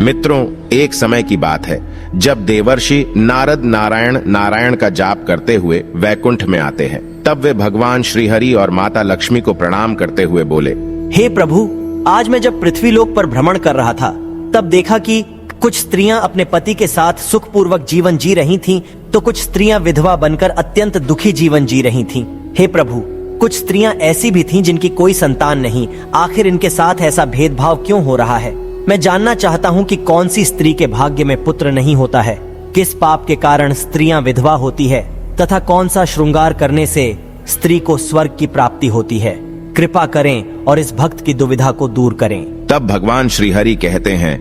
मित्रों, एक समय की बात है जब देवर्षि नारद नारायण नारायण का जाप करते हुए वैकुंठ में आते हैं। तब वे भगवान श्रीहरि और माता लक्ष्मी को प्रणाम करते हुए बोले, हे प्रभु, आज मैं जब पृथ्वीलोक पर भ्रमण कर रहा था तब देखा कि कुछ स्त्रियां अपने पति के साथ सुखपूर्वक जीवन जी रही थीं, तो कुछ स्त्रियां विधवा बनकर अत्यंत दुखी जीवन जी रही थीं। हे प्रभु, कुछ स्त्रियां ऐसी भी थीं जिनकी कोई संतान नहीं। आखिर इनके साथ ऐसा भेदभाव क्यों हो रहा है? मैं जानना चाहता हूं कि कौन सी स्त्री के भाग्य में पुत्र नहीं होता है, किस पाप के कारण स्त्रियां विधवा होती है तथा कौन सा श्रृंगार करने से स्त्री को स्वर्ग की प्राप्ति होती है। कृपा करें और इस भक्त की दुविधा को दूर करें। तब भगवान श्रीहरि कहते हैं,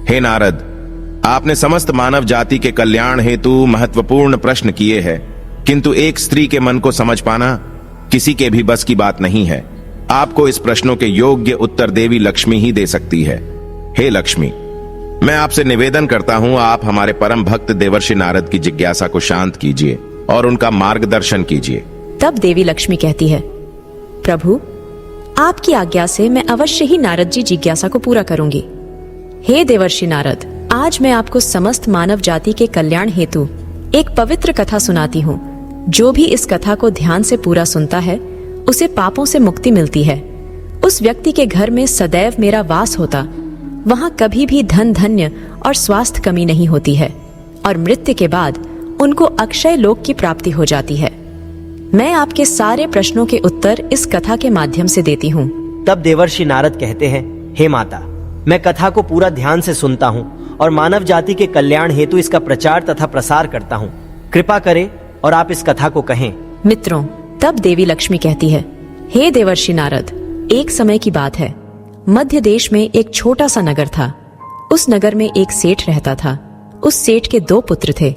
हे नारद, आपने समस्त मानव जाति के कल्याण हेतु महत्वपूर्ण प्रश्न किए हैं, किंतु एक स्त्री के मन को समझ पाना किसी के भी बस की बात नहीं है। आपको इस प्रश्नों के योग्य उत्तर देवी लक्ष्मी ही दे सकती है। हे लक्ष्मी, मैं आपसे निवेदन करता हूं, आप हमारे परम भक्त देवर्षि नारद की जिज्ञासा को शांत कीजिए और उनका मार्गदर्शन कीजिए। तब देवी लक्ष्मी कहती है, प्रभु, आपकी आज्ञा से मैं अवश्य ही नारद जी जिज्ञासा को पूरा करूंगी। हे देवर्षि नारद, आज मैं आपको समस्त मानव जाति के कल्याण हेतु एक पवित्र कथा सुनाती हूँ। जो भी इस कथा को ध्यान से पूरा सुनता है उसे पापों से मुक्ति मिलती है। उस व्यक्ति के घर में सदैव मेरा वास होता, वहां कभी भी धन धान्य और स्वास्थ्य कमी नहीं होती है और मृत्यु के बाद उनको अक्षय लोक की प्राप्ति हो जाती है। मैं आपके सारे प्रश्नों के उत्तर इस कथा के माध्यम से देती हूँ। तब देवर्षि नारद कहते हैं, हे माता, मैं कथा को पूरा ध्यान से सुनता हूँ और मानव जाति के कल्याण हेतु इसका प्रचार तथा प्रसार करता हूँ। कृपा करें और आप इस कथा को कहें। मित्रों, तब देवी लक्ष्मी कहती है, हे देवर्षि नारद, एक समय की बात है। मध्य देश में एक छोटा सा नगर था। उस नगर में एक सेठ रहता था। उस सेठ के 2 पुत्र थे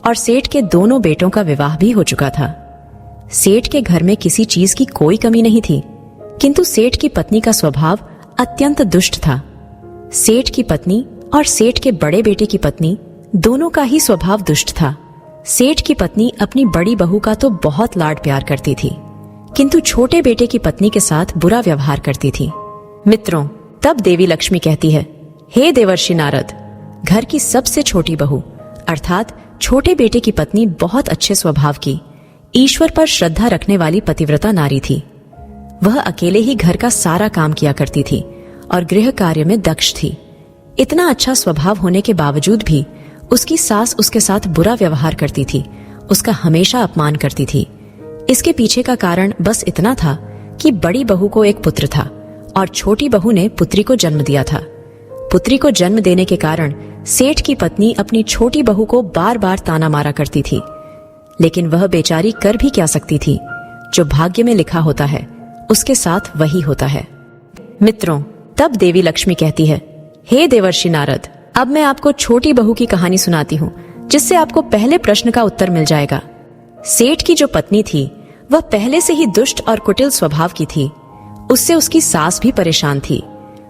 और सेठ के दोनों बेटों का विवाह भी हो चुका था। सेठ के घर में किसी चीज की कोई कमी नहीं थी, किंतु सेठ की पत्नी का स्वभाव अत्यंत दुष्ट था। सेठ की पत्नी और सेठ के बड़े बेटे की पत्नी दोनों का ही स्वभाव दुष्ट था। सेठ की पत्नी अपनी बड़ी बहू का तो बहुत लाड प्यार करती थी, किंतु छोटे बेटे की पत्नी के साथ बुरा व्यवहार करती थी। मित्रों, तब देवी लक्ष्मी कहती है, हे देवर्षि नारद, घर की सबसे छोटी बहू अर्थात छोटे बेटे की पत्नी बहुत अच्छे स्वभाव की, ईश्वर पर श्रद्धा रखने वाली पतिव्रता नारी थी। वह अकेले ही घर का सारा काम किया करती थी और गृह कार्य में दक्ष थी। इतना अच्छा स्वभाव होने के बावजूद भी उसकी सास उसके साथ बुरा व्यवहार करती थी, उसका हमेशा अपमान करती थी। इसके पीछे का कारण बस इतना था कि बड़ी बहू को एक पुत्र था और छोटी बहू ने पुत्री को जन्म दिया था। पुत्री को जन्म देने के कारण सेठ की पत्नी अपनी छोटी बहू को बार बार ताना मारा करती थी, लेकिन वह बेचारी कर भी क्या सकती थी। जो भाग्य में लिखा होता है उसके साथ वही होता है। मित्रों, तब देवी लक्ष्मी कहती है, हे देवर्षि नारद, अब मैं आपको छोटी बहू की कहानी सुनाती हूँ, जिससे आपको पहले प्रश्न का उत्तर मिल जाएगा। सेठ की जो पत्नी थी वह पहले से ही दुष्ट और कुटिल स्वभाव की थी। उससे उसकी सास भी परेशान थी।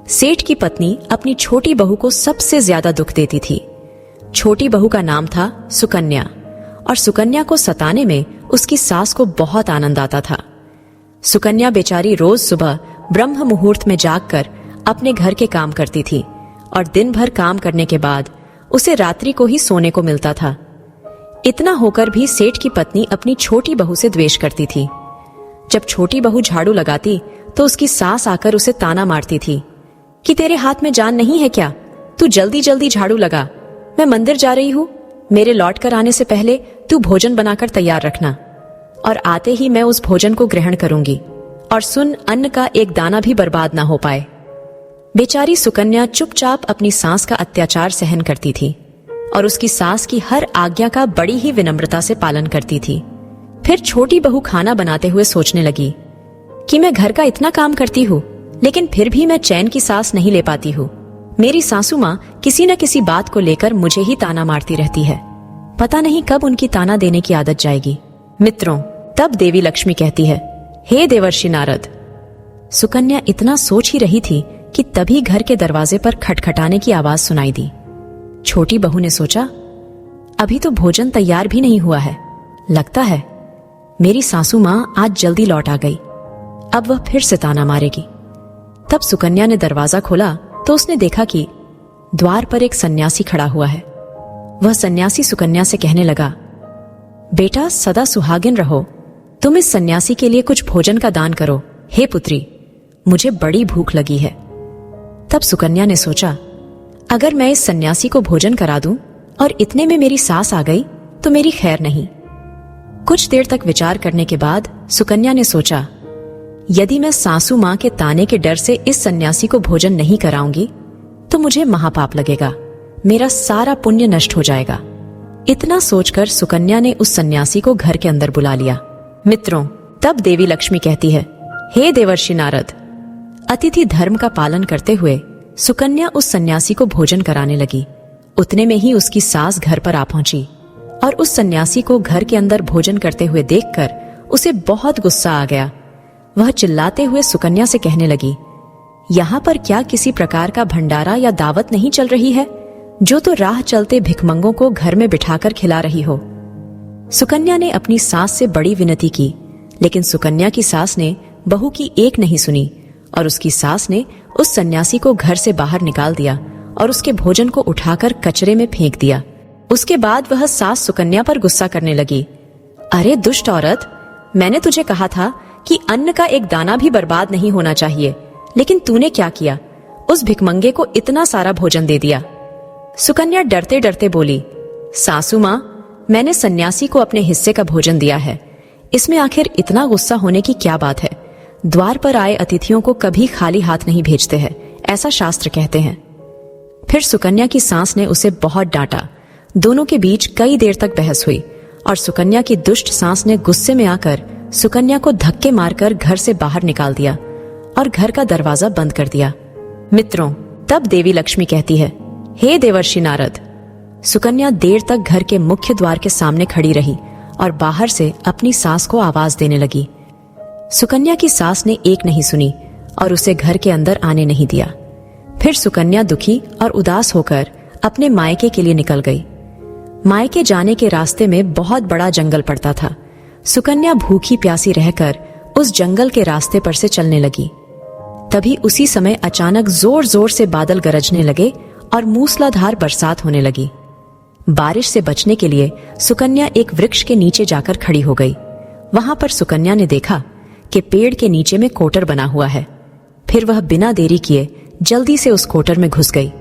सेठ की पत्नी अपनी छोटी बहू को सबसे ज्यादा दुख देती थी। छोटी बहू का नाम था सुकन्या और सुकन्या को सताने में उसकी सास को बहुत आनंद आता था। सुकन्या बेचारी रोज सुबह ब्रह्म मुहूर्त में जागकर अपने घर के काम करती थी और दिन भर काम करने के बाद उसे रात्रि को ही सोने को मिलता था। इतना होकर भी सेठ की पत्नी अपनी छोटी बहू से द्वेष करती थी। जब छोटी बहू झाड़ू लगाती तो उसकी सास आकर उसे ताना मारती थी कि तेरे हाथ में जान नहीं है क्या? तू जल्दी जल्दी झाड़ू लगा, मैं मंदिर जा रही हूँ। मेरे लौट कर आने से पहले तू भोजन बनाकर तैयार रखना और आते ही मैं उस भोजन को ग्रहण करूंगी। और सुन, अन्न का एक दाना भी बर्बाद ना हो पाए। बेचारी सुकन्या चुपचाप अपनी सास का अत्याचार सहन करती थी और उसकी सास की हर आज्ञा का बड़ी ही विनम्रता से पालन करती थी। फिर छोटी बहू खाना बनाते हुए सोचने लगी कि मैं घर का इतना काम करती हूँ, लेकिन फिर भी मैं चैन की सांस नहीं ले पाती हूँ। मेरी सासू माँ किसी न किसी बात को लेकर मुझे ही ताना मारती रहती है। पता नहीं कब उनकी ताना देने की आदत जाएगी। मित्रों, तब देवी लक्ष्मी कहती है, हे देवर्षि नारद। सुकन्या इतना सोच ही रही थी कि तभी घर के दरवाजे पर खटखटाने की आवाज सुनाई दी। छोटी बहू ने सोचा, अभी तो भोजन तैयार भी नहीं हुआ है, लगता है मेरी सासू माँ आज जल्दी लौट आ गई, अब वह फिर से ताना मारेगी। तब सुकन्या ने दरवाजा खोला तो उसने देखा कि द्वार पर एक सन्यासी खड़ा हुआ है। वह सन्यासी सुकन्या से कहने लगा, बेटा सदा सुहागिन रहो, तुम इस सन्यासी के लिए कुछ भोजन का दान करो। हे पुत्री, मुझे बड़ी भूख लगी है। तब सुकन्या ने सोचा, अगर मैं इस सन्यासी को भोजन करा दूं और इतने में मेरी सास आ गई तो मेरी खैर नहीं। कुछ देर तक विचार करने के बाद सुकन्या ने सोचा, यदि मैं सासू मां के ताने के डर से इस सन्यासी को भोजन नहीं कराऊंगी तो मुझे महापाप लगेगा, मेरा सारा पुण्य नष्ट हो जाएगा। इतना सोचकर सुकन्या ने उस सन्यासी को घर के अंदर बुला लिया। मित्रों, तब देवी लक्ष्मी कहती है, हे देवर्षि नारद, अतिथि धर्म का पालन करते हुए सुकन्या उस सन्यासी को भोजन कराने लगी। उतने में ही उसकी सास घर पर आ पहुंची और उस सन्यासी को घर के अंदर भोजन करते हुए देखकर उसे बहुत गुस्सा आ गया। वह चिल्लाते हुए सुकन्या से कहने लगी, यहाँ पर क्या किसी प्रकार का भंडारा या दावत नहीं चल रही है, जो तो राह चलते भिखमंगों को घर में बिठाकर खिला रही हो। सुकन्या ने अपनी सास से बड़ी विनती की, लेकिन सुकन्या की सास ने बहू की एक नहीं सुनी और उसकी सास ने उस सन्यासी को घर से बाहर निकाल दिया और उसके भोजन को उठाकर कचरे में फेंक दिया। उसके बाद वह सास सुकन्या पर गुस्सा करने लगी, अरे दुष्ट औरत, मैंने तुझे कहा था कि अन्न का एक दाना भी बर्बाद नहीं होना चाहिए, लेकिन तूने क्या किया, उस भिखमंगे को इतना सारा भोजन दे दिया। सुकन्या डरते डरते बोली, सासू मां, मैंने सन्यासी को अपने हिस्से का भोजन दिया है, इसमें आखिर इतना गुस्सा होने की क्या बात है। द्वार पर आए अतिथियों को कभी खाली हाथ नहीं भेजते हैं, ऐसा शास्त्र कहते हैं। फिर सुकन्या की सास ने उसे बहुत डांटा। दोनों के बीच कई देर तक बहस हुई और सुकन्या की दुष्ट सास ने गुस्से में आकर सुकन्या को धक्के मारकर घर से बाहर निकाल दिया और घर का दरवाजा बंद कर दिया। मित्रों, तब देवी लक्ष्मी कहती है, हे देवर्षि नारद, सुकन्या देर तक घर के मुख्य द्वार के सामने खड़ी रही और बाहर से अपनी सास को आवाज देने लगी। सुकन्या की सास ने एक नहीं सुनी और उसे घर के अंदर आने नहीं दिया। फिर सुकन्या दुखी और उदास होकर अपने मायके के लिए निकल गई। मायके जाने के रास्ते में बहुत बड़ा जंगल पड़ता था। सुकन्या भूखी प्यासी रहकर उस जंगल के रास्ते पर से चलने लगी। तभी उसी समय अचानक जोर जोर से बादल गरजने लगे और मूसलाधार बरसात होने लगी। बारिश से बचने के लिए सुकन्या एक वृक्ष के नीचे जाकर खड़ी हो गई। वहां पर सुकन्या ने देखा कि पेड़ के नीचे में कोटर बना हुआ है। फिर वह बिना देरी किए जल्दी से उस कोटर में घुस गई।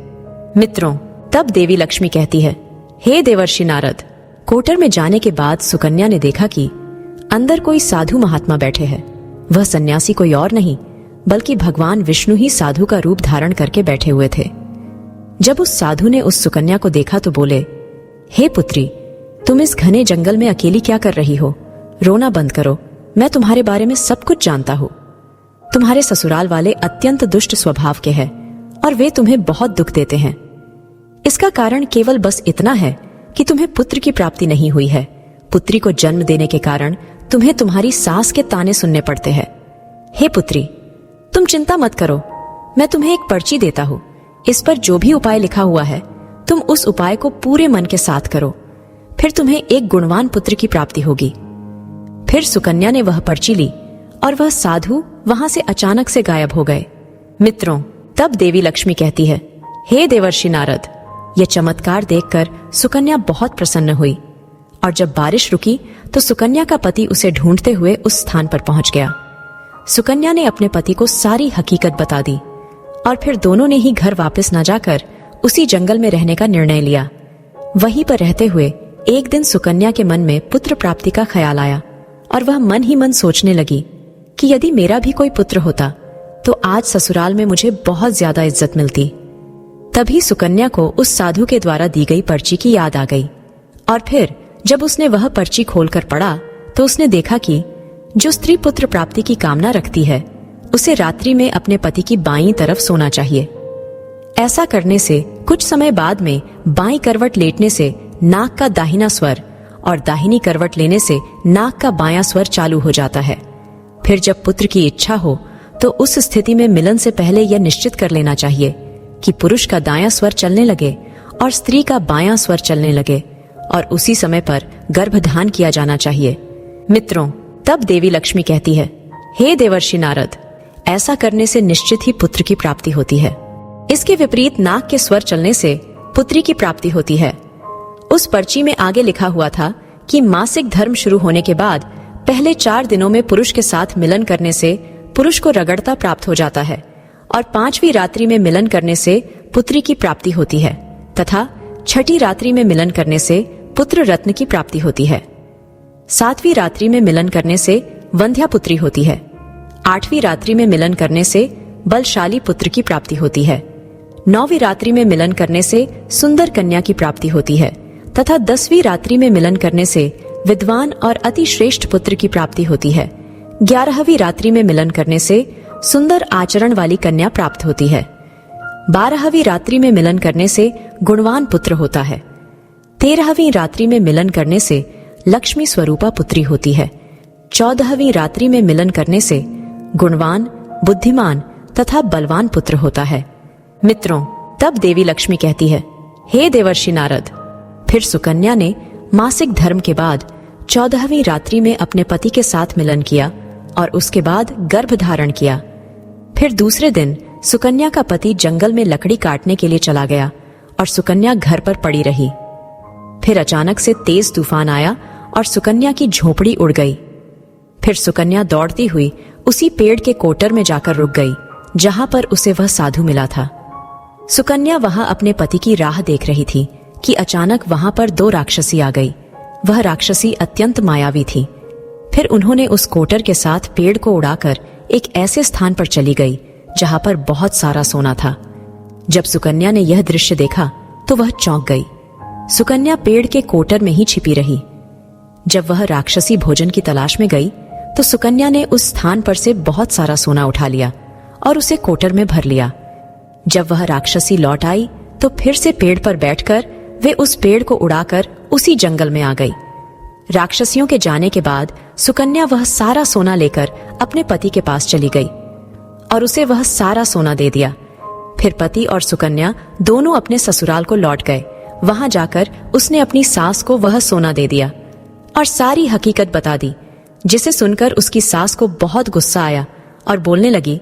मित्रों, तब देवी लक्ष्मी कहती है, हे देवर्षि नारद, कोटर में जाने के बाद सुकन्या ने देखा कि अंदर कोई साधु महात्मा बैठे हैं। वह सन्यासी कोई और नहीं बल्कि भगवान विष्णु ही साधु का रूप धारण करके बैठे हुए थे। जब उस साधु ने उस सुकन्या को देखा तो बोले, हे पुत्री, तुम इस घने जंगल में अकेली क्या कर रही हो? रोना बंद करो, मैं तुम्हारे बारे में सब कुछ जानता हूं। तुम्हारे ससुराल वाले अत्यंत दुष्ट स्वभाव के हैं और वे तुम्हें बहुत दुख देते हैं। इसका कारण केवल बस इतना है कि तुम्हें पुत्र की प्राप्ति नहीं हुई है। पुत्री को जन्म देने के कारण तुम्हें तुम्हारी सास के ताने सुनने पड़ते हैं। हे पुत्री, तुम चिंता मत करो, मैं तुम्हें एक पर्ची देता हूं। इस पर जो भी उपाय लिखा हुआ है, तुम उस उपाय को पूरे मन के साथ करो, फिर तुम्हें एक गुणवान पुत्र की प्राप्ति होगी। फिर सुकन्या ने वह पर्ची ली और वह साधु वहां से अचानक से गायब हो गए। मित्रों, तब देवी लक्ष्मी कहती है, हे देवर्षि नारद, यह चमत्कार देखकर सुकन्या बहुत प्रसन्न हुई और जब बारिश रुकी तो सुकन्या का पति उसे ढूंढते हुए उस स्थान पर पहुंच गया। सुकन्या ने अपने पति को सारी हकीकत बता दी और फिर दोनों ने ही घर वापस न जाकर उसी जंगल में रहने का निर्णय लिया। वहीं पर रहते हुए एक दिन सुकन्या के मन में पुत्र प्राप्ति का ख्याल आया और वह मन ही मन सोचने लगी कि यदि मेरा भी कोई पुत्र होता तो आज ससुराल में मुझे बहुत ज्यादा इज्जत मिलती। तभी सुकन्या को उस साधु के द्वारा दी गई पर्ची की याद आ गई और फिर जब उसने वह पर्ची खोलकर पढ़ा तो उसने देखा कि जो स्त्री पुत्र प्राप्ति की कामना रखती है उसे रात्रि में अपने पति की बाईं तरफ सोना चाहिए। ऐसा करने से कुछ समय बाद में बाईं करवट लेटने से नाक का दाहिना स्वर और दाहिनी करवट लेने से नाक का बायां स्वर चालू हो जाता है। फिर जब पुत्र की इच्छा हो तो उस स्थिति में मिलन से पहले यह निश्चित कर लेना चाहिए कि पुरुष का दायां स्वर चलने लगे और स्त्री का बायां स्वर चलने लगे और उसी समय पर गर्भधान किया जाना चाहिए। मित्रों, तब देवी लक्ष्मी कहती है, हे देवर्षि नारद, ऐसा करने से निश्चित ही पुत्र की प्राप्ति होती है। इसके विपरीत नाक के स्वर चलने से पुत्री की प्राप्ति होती है। उस पर्ची में आगे लिखा हुआ था कि मासिक धर्म शुरू होने के बाद पहले 4 दिनों में पुरुष के साथ मिलन करने से पुरुष को रगड़ता प्राप्त हो जाता है और 5वीं रात्रि में मिलन करने से पुत्री की प्राप्ति होती है तथा 6ठी रात्रि में मिलन करने से पुत्र रत्न की प्राप्ति होती है। 7वीं रात्रि में मिलन करने से वंध्या पुत्री होती है। 8वीं रात्रि में मिलन करने से बलशाली पुत्र की प्राप्ति होती है। 9वीं रात्रि में मिलन करने से सुंदर कन्या की प्राप्ति होती है तथा 10वीं रात्रि में मिलन करने से विद्वान और अति श्रेष्ठ पुत्र की प्राप्ति होती है। 11वीं रात्रि में मिलन करने से सुंदर आचरण वाली कन्या प्राप्त होती है। 12वीं रात्रि में मिलन करने से गुणवान पुत्र होता है। 13वीं रात्रि में मिलन करने से लक्ष्मी स्वरूपा पुत्री होती है। 14वीं रात्रि में मिलन करने से गुणवान, बुद्धिमान तथा बलवान पुत्र होता है। मित्रों, तब देवी लक्ष्मी कहती है, हे देवर्षि नारद, फिर सुकन्या ने मासिक धर्म के बाद 14वीं रात्रि में अपने पति के साथ मिलन किया और उसके बाद गर्भ धारण किया। फिर दूसरे दिन सुकन्या का पति जंगल में लकड़ी काटने के लिए चला गया और सुकन्या घर पर पड़ी रही। फिर अचानक से तेज तूफान आया और सुकन्या की झोपड़ी उड़ गई। फिर सुकन्या दौड़ती हुई उसी पेड़ के कोटर में जाकर रुक गई जहां पर उसे वह साधु मिला था। सुकन्या वहां अपने पति की राह देख रही थी कि अचानक वहां पर 2 राक्षसी आ गई। वह राक्षसी अत्यंत मायावी थी। फिर उन्होंने उस कोटर के साथ पेड़ को उड़ाकर एक ऐसे स्थान पर चली गई जहां पर बहुत सारा सोना था। जब सुकन्या ने यह दृश्य देखा तो वह चौंक गई। सुकन्या पेड़ के कोटर में ही छिपी रही। जब वह राक्षसी भोजन की तलाश में गई तो सुकन्या ने उस स्थान पर से बहुत सारा सोना उठा लिया और उसे कोटर में भर लिया। जब वह राक्षसी लौट आई तो फिर से पेड़ पर बैठकर वे उस पेड़ को उड़ाकर उसी जंगल में आ गई। राक्षसियों के जाने के बाद सुकन्या वह सारा सोना लेकर अपने पति के पास चली गई और उसे वह सारा सोना दे दिया। फिर पति और सुकन्या दोनों अपने ससुराल को लौट गए। वहां जाकर उसने अपनी सास को वह सोना दे दिया और सारी हकीकत बता दी, जिसे सुनकर उसकी सास को बहुत गुस्सा आया और बोलने लगी,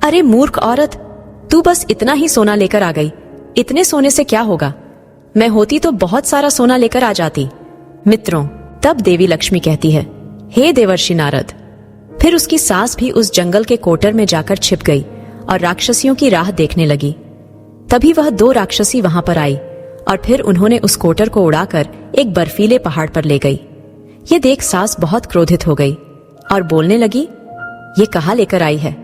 अरे मूर्ख औरत, तू बस इतना ही सोना लेकर आ गई। इतने सोने से क्या होगा? मैं होती तो बहुत सारा सोना लेकर आ जाती। मित्रों, तब देवी लक्ष्मी कहती है, हे देवर्षि नारद। फिर उसकी सास भी उस जंगल के कोटर में जाकर छिप गई और राक्षसियों की राह देखने लगी। तभी वह 2 राक्षसी वहां पर आई और फिर उन्होंने उस कोटर को उड़ाकर एक बर्फीले पहाड़ पर ले गई। ये देख सास बहुत क्रोधित हो गई और बोलने लगी, ये कहां लेकर आई है?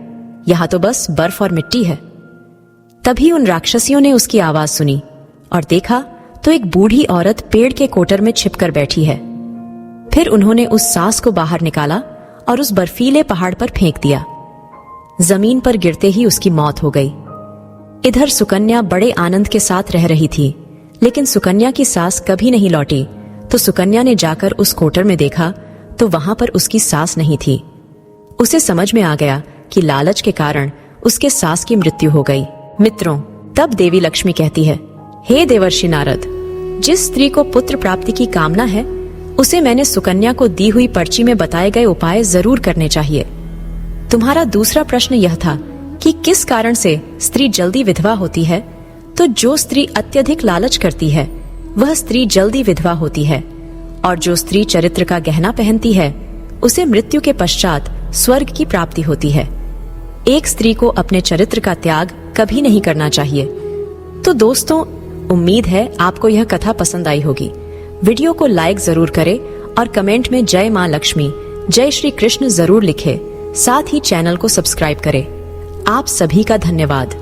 यहां तो बस बर्फ और मिट्टी है। तभी उन राक्षसियों ने उसकी आवाज सुनी और देखा तो एक बूढ़ी औरत पेड़ के कोटर में छिपकर बैठी है। फिर उन्होंने उस सास को बाहर निकाला और उस बर्फीले पहाड़ पर फेंक दिया। जमीन पर गिरते ही उसकी मौत हो गई। इधर सुकन्या बड़े आनंद के साथ रह रही थी, लेकिन सुकन्या की सास कभी नहीं लौटी। तो सुकन्या ने जाकर उस कोटर में देखा तो वहां पर उसकी सास नहीं थी। उसे समझ में आ गया कि लालच के कारण उसके सास की मृत्यु हो गई। मित्रों, तब देवी लक्ष्मी कहती है, हे देवर्षि नारद, जिस स्त्री को पुत्र प्राप्ति की कामना है उसे मैंने सुकन्या को दी हुई पर्ची में बताए गए उपाय जरूर करने चाहिए। तुम्हारा दूसरा प्रश्न यह था कि किस कारण से स्त्री जल्दी विधवा होती है। तो जो स्त्री अत्यधिक लालच करती है वह स्त्री जल्दी विधवा होती है, और जो स्त्री चरित्र का गहना पहनती है उसे मृत्यु के पश्चात स्वर्ग की प्राप्ति होती है। एक स्त्री को अपने चरित्र का त्याग कभी नहीं करना चाहिए। तो दोस्तों, उम्मीद है आपको यह कथा पसंद आई होगी। वीडियो को लाइक जरूर करें और कमेंट में जय मां लक्ष्मी, जय श्री कृष्ण जरूर लिखें। साथ ही चैनल को सब्सक्राइब करें। आप सभी का धन्यवाद।